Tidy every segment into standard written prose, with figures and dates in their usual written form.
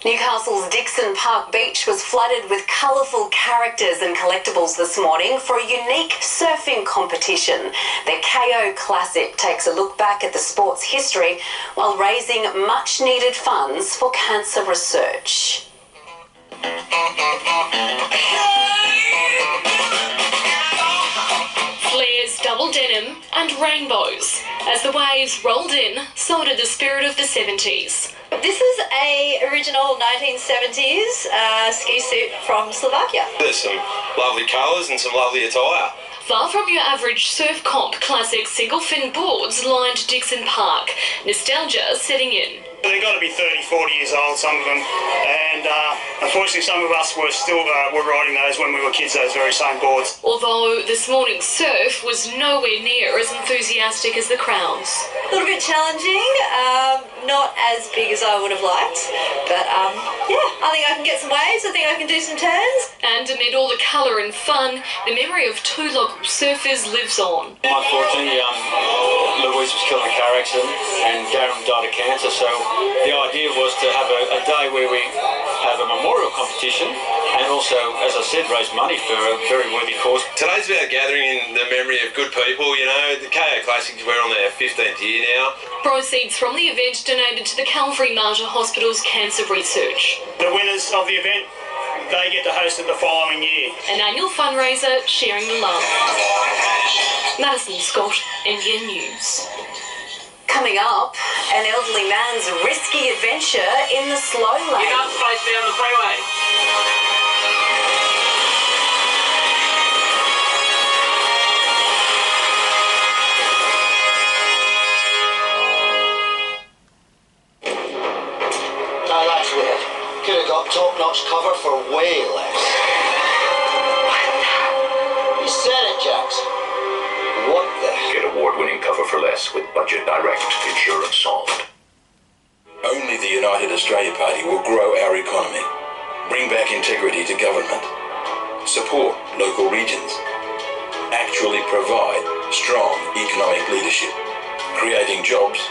Newcastle's Dixon Park Beach was flooded with colourful characters and collectibles this morning for a unique surfing competition. The KO Classic takes a look back at the sport's history while raising much-needed funds for cancer research. Flares, double denim and rainbows. As the waves rolled in, so did the spirit of the 70s. This is a original 1970s ski suit from Slovakia. There's some lovely colours and some lovely attire. Far from your average surf comp, classic single-fin boards lined Dixon Park. Nostalgia setting in. They've got to be 30, 40 years old, some of them, and unfortunately some of us were still were riding those when we were kids, those very same boards. Although this morning's surf was nowhere near as enthusiastic as the crowds. A little bit challenging, not as big as I would have liked, but yeah, I think I can get some waves, I think I can do some turns. And amid all the colour and fun, the memory of two local surfers lives on. Unfortunately, Louise was killed in a car accident and Garen died of cancer, so the idea was to have a day where we have a memorial competition and also, as I said, raise money for a very worthy cause. Today's about gathering in the memory of good people. You know, the KO Classics, we're on their 15th year now. Proceeds from the event donated to the Calvary Mater Hospital's cancer research. The winners of the event, they get to host it the following year. An annual fundraiser sharing the love. Madison Scott, NBN News. Coming up, an elderly man's risky adventure in the slow lane. You can't face me on the freeway. Now that's weird. Could have got top-notch cover for way less. You said it, Jax. What the? Get award-winning cover for less with Budget Direct. Insurance solved. Only the United Australia Party will grow our economy, bring back integrity to government, support local regions, actually provide strong economic leadership, creating jobs,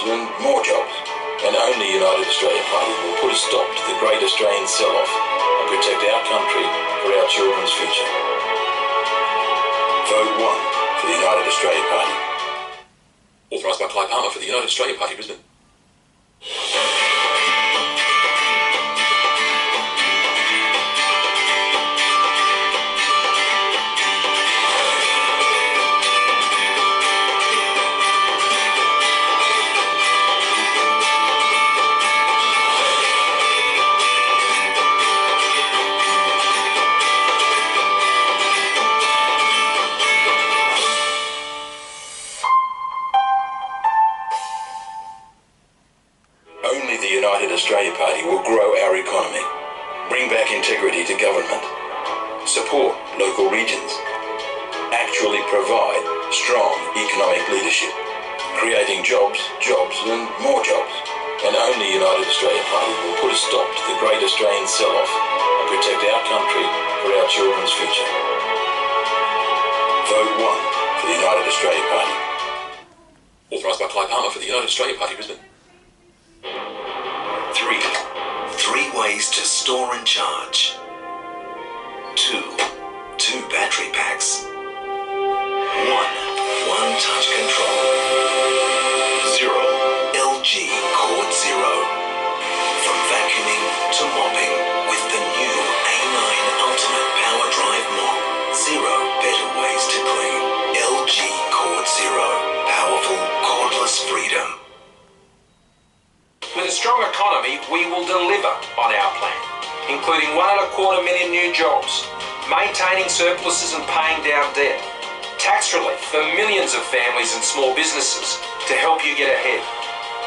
and more jobs. And only United Australia Party will put a stop to the Great Australian Sell-Off and protect our country for our children's future. Vote 1 for the United Australia Party. Authorised by Clive Palmer for the United Australia Party, Brisbane. Only the United Australia Party will grow our economy, bring back integrity to government, support local regions, actually provide strong economic leadership, creating jobs, and more jobs. And only United Australia Party will put a stop to the Great Australian Sell-Off and protect our country for our children's future. Vote 1 for the United Australia Party. Authorised by Clive Palmer for the United Australia Party, Brisbane. 3 ways to store and charge. 2 battery packs. 1 one-touch control. 0 LG Cord Zero. From vacuuming to mopping with the new A9 Ultimate Power Drive Mop. 0 better ways to clean. LG Cord Zero. Powerful cordless freedom. With a strong economy, we will deliver on our plan, including 1.25 million new jobs, maintaining surpluses and paying down debt, tax relief for millions of families and small businesses to help you get ahead,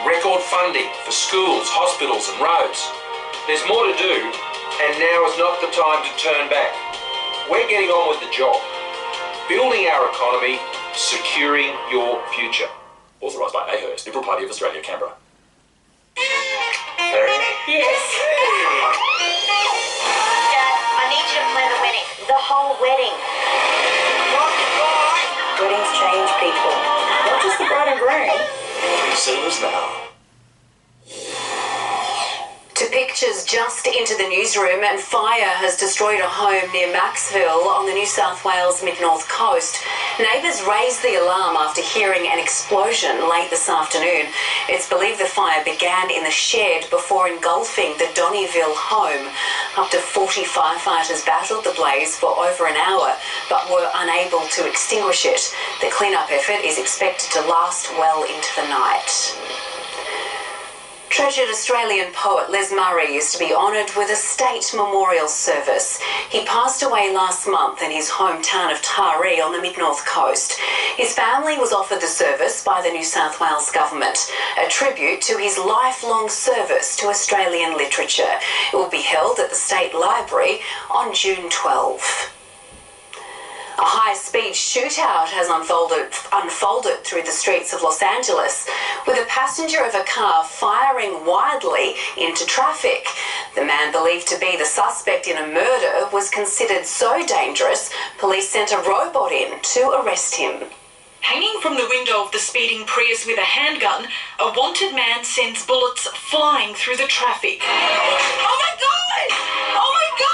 record funding for schools, hospitals and roads. There's more to do, and now is not the time to turn back. We're getting on with the job, building our economy, securing your future. Authorised by AHERS, Liberal Party of Australia, Canberra. Yes. Dad, I need you to plan the wedding. The whole wedding. Weddings change people, not just the bride and groom. Silvers now. To pick stretches just into the newsroom and fire has destroyed a home near Maxville on the New South Wales mid-north coast. Neighbours raised the alarm after hearing an explosion late this afternoon. It's believed the fire began in the shed before engulfing the Donnyville home. Up to 40 firefighters battled the blaze for over an hour but were unable to extinguish it. The clean-up effort is expected to last well into the night. Treasured Australian poet Les Murray is to be honoured with a state memorial service. He passed away last month in his hometown of Taree on the mid-north coast. His family was offered the service by the New South Wales government, a tribute to his lifelong service to Australian literature. It will be held at the State Library on June 12. A high-speed shootout has unfolded through the streets of Los Angeles, with a passenger of a car firing wildly into traffic. The man believed to be the suspect in a murder was considered so dangerous, police sent a robot in to arrest him. Hanging from the window of the speeding Prius with a handgun, a wanted man sends bullets flying through the traffic. Oh my God! Oh my God!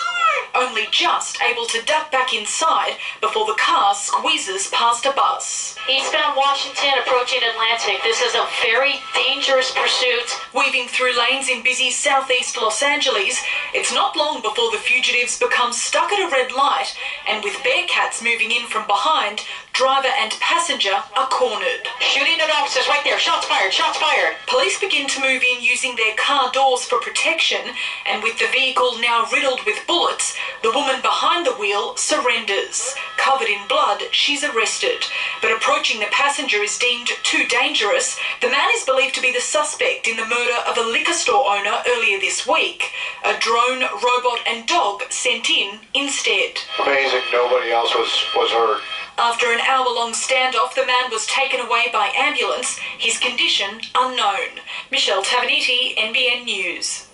Only just able to duck back inside before the car squeezes past a bus. Eastbound Washington approaching Atlantic. This is a very dangerous pursuit. Weaving through lanes in busy southeast Los Angeles, it's not long before the fugitives become stuck at a red light, and with Bearcats moving in from behind, driver and passenger are cornered. Shooting at officers right there. Shots fired, shots fired. Police begin to move in using their car doors for protection, and with the vehicle now riddled with bullets, the woman behind the wheel surrenders. Covered in blood, she's arrested. But approaching the passenger is deemed too dangerous. The man is believed to be the suspect in the murder of a liquor store owner earlier this week. A drone, robot and dog sent in instead. Amazing, nobody else was hurt. After an hour-long standoff, the man was taken away by ambulance, his condition unknown. Michelle Tavaniti, NBN News.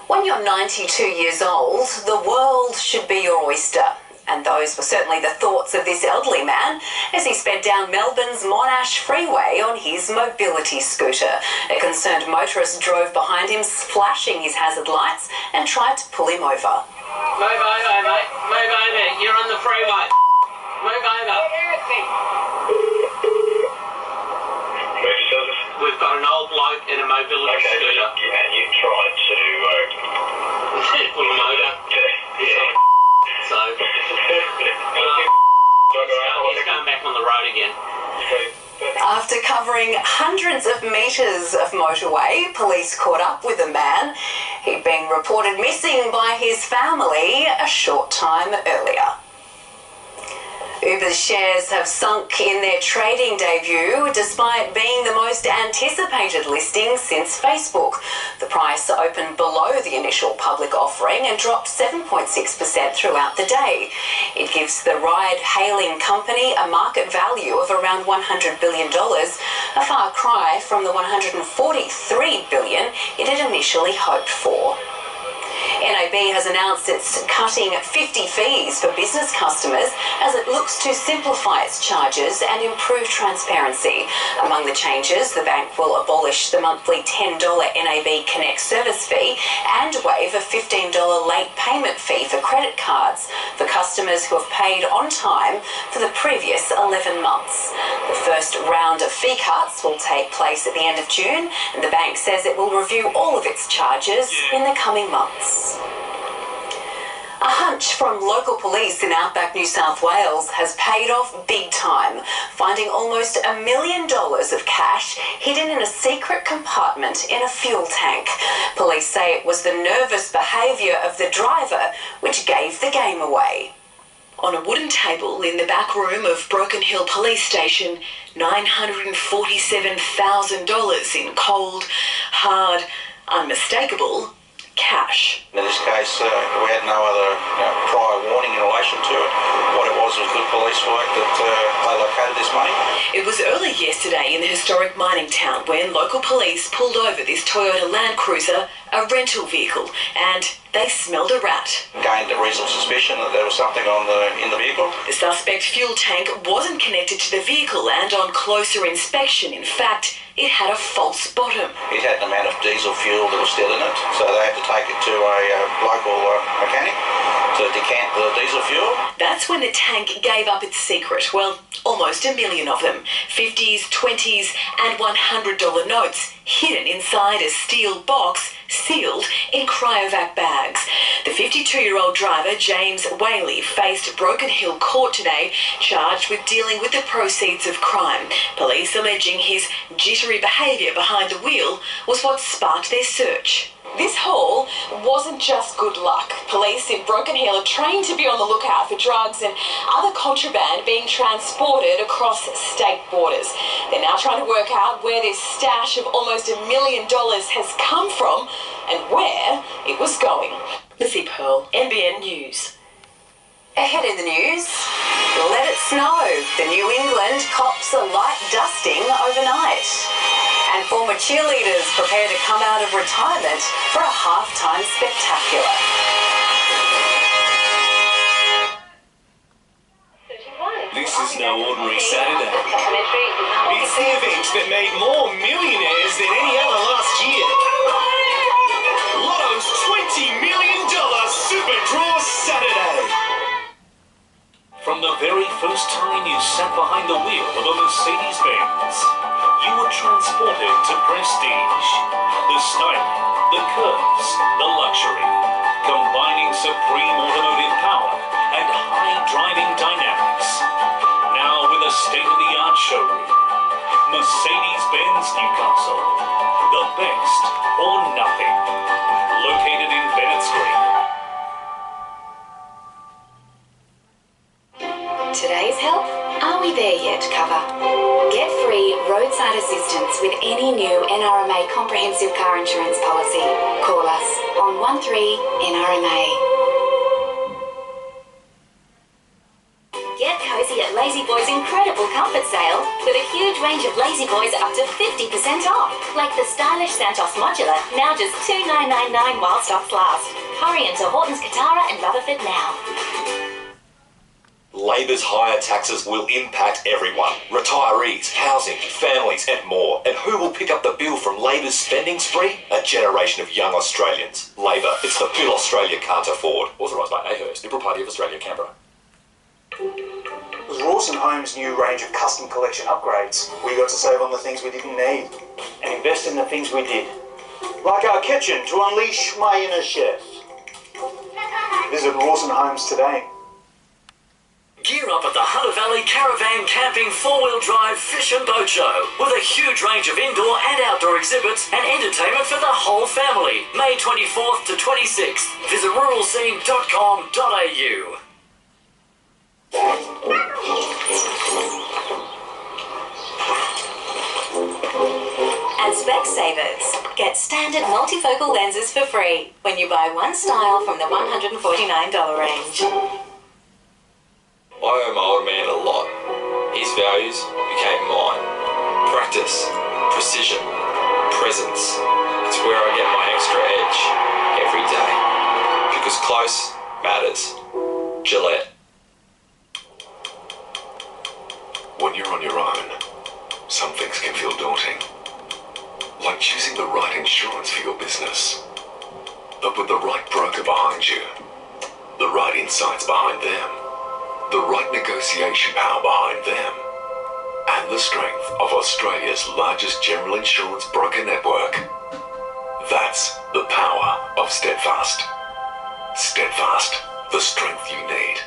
When you're 92 years old, the world should be your oyster. And those were certainly the thoughts of this elderly man as he sped down Melbourne's Monash Freeway on his mobility scooter. A concerned motorist drove behind him, flashing his hazard lights, and tried to pull him over. Move over, mate. Move over. You're on the freeway. Move over. We've got an old bloke in a mobility scooter. And you tried to pull him over. Yeah. So he's going back on the road again. After covering hundreds of metres of motorway, police caught up with a man. He'd been reported missing by his family a short time earlier. Uber's shares have sunk in their trading debut despite being the most anticipated listing since Facebook. The price opened below the initial public offering and dropped 7.6% throughout the day. It gives the ride-hailing company a market value of around $100 billion, a far cry from the $143 billion it had initially hoped for. NAB has announced it's cutting 50 fees for business customers as it looks to simplify its charges and improve transparency. Among the changes, the bank will abolish the monthly $10 NAB Connect service fee and waive a $15 late payment fee for credit cards for customers who have paid on time for the previous 11 months. The first round of fee cuts will take place at the end of June, and the bank says it will review all of its charges in the coming months. A hunch from local police in outback New South Wales has paid off big time, finding almost $1 million of cash hidden in a secret compartment in a fuel tank. Police say it was the nervous behaviour of the driver which gave the game away. On a wooden table in the back room of Broken Hill Police Station, $947,000 in cold, hard, unmistakable cash. In this case, we had no other prior warning in relation to it. What it was good police work that they located this money. It was early yesterday in the historic mining town when local police pulled over this Toyota Land Cruiser, a rental vehicle, and they smelled a rat. Gained a reasonable suspicion that there was something in the vehicle. The suspect fuel tank wasn't connected to the vehicle, and on closer inspection, in fact, it had a false bottom. It had an amount of diesel fuel that was still in it, so they had to take take it to a local mechanic to decant the diesel fuel. That's when the tank gave up its secret. Well, almost a million of them. 50s, 20s and $100 notes hidden inside a steel box sealed in cryovac bags. The 52-year-old driver, James Whaley, faced Broken Hill Court today, charged with dealing with the proceeds of crime. Police alleging his jittery behaviour behind the wheel was what sparked their search. This haul wasn't just good luck. Police in Broken Hill are trained to be on the lookout for drugs and other contraband being transported across state borders. They're now trying to work out where this stash of almost $1 million has come from and where it was going. Lizzie Pearl, NBN News. Ahead in the news, let it snow. The New England cops a light dusting overnight. And former cheerleaders prepare to come out of retirement for a halftime spectacular. This is no ordinary Saturday. It's the event that made more millionaires than any other last year. Lotto's $20 million Super Draw Saturday. From the very first time you sat behind the wheel of a Mercedes-Benz, you were transported to prestige, the style, the curves, the luxury, combining supreme automotive power and high driving dynamics. Now with a state-of-the-art showroom, Mercedes-Benz Newcastle, the best or nothing, located in Bennett Green. Today's help? Are we there yet cover? Get free roadside assistance with any new NRMA comprehensive car insurance policy. Call us on 13NRMA. Get cosy at Lazy Boy's incredible comfort sale with a huge range of Lazy Boys up to 50% off. Like the stylish Santos Modular, now just $2,999 while stocks last. Hurry into Horton's Katara and Rutherford now. Labor's higher taxes will impact everyone. Retirees, housing, families and more. And who will pick up the bill from Labor's spending spree? A generation of young Australians. Labor, it's the bill Australia can't afford. Authorised by AHERS, Liberal Party of Australia, Canberra. With Rawson Homes' new range of custom collection upgrades, we got to save on the things we didn't need and invest in the things we did. Like our kitchen to unleash my inner chef. Visit Rawson Homes today. Gear up at the Hunter Valley Caravan Camping 4-Wheel Drive Fish and Boat Show with a huge range of indoor and outdoor exhibits and entertainment for the whole family. May 24th to 26th. Visit ruralscene.com.au. At Specsavers, get standard multifocal lenses for free when you buy one style from the $149 range. I owe my old man a lot. His values became mine. Practice, precision, presence. It's where I get my extra edge every day. Because close matters. Gillette. When you're on your own, some things can feel daunting. Like choosing the right insurance for your business. But with the right broker behind you, the right insights behind them, the right negotiation power behind them, and the strength of Australia's largest general insurance broker network. That's the power of Steadfast. Steadfast, the strength you need.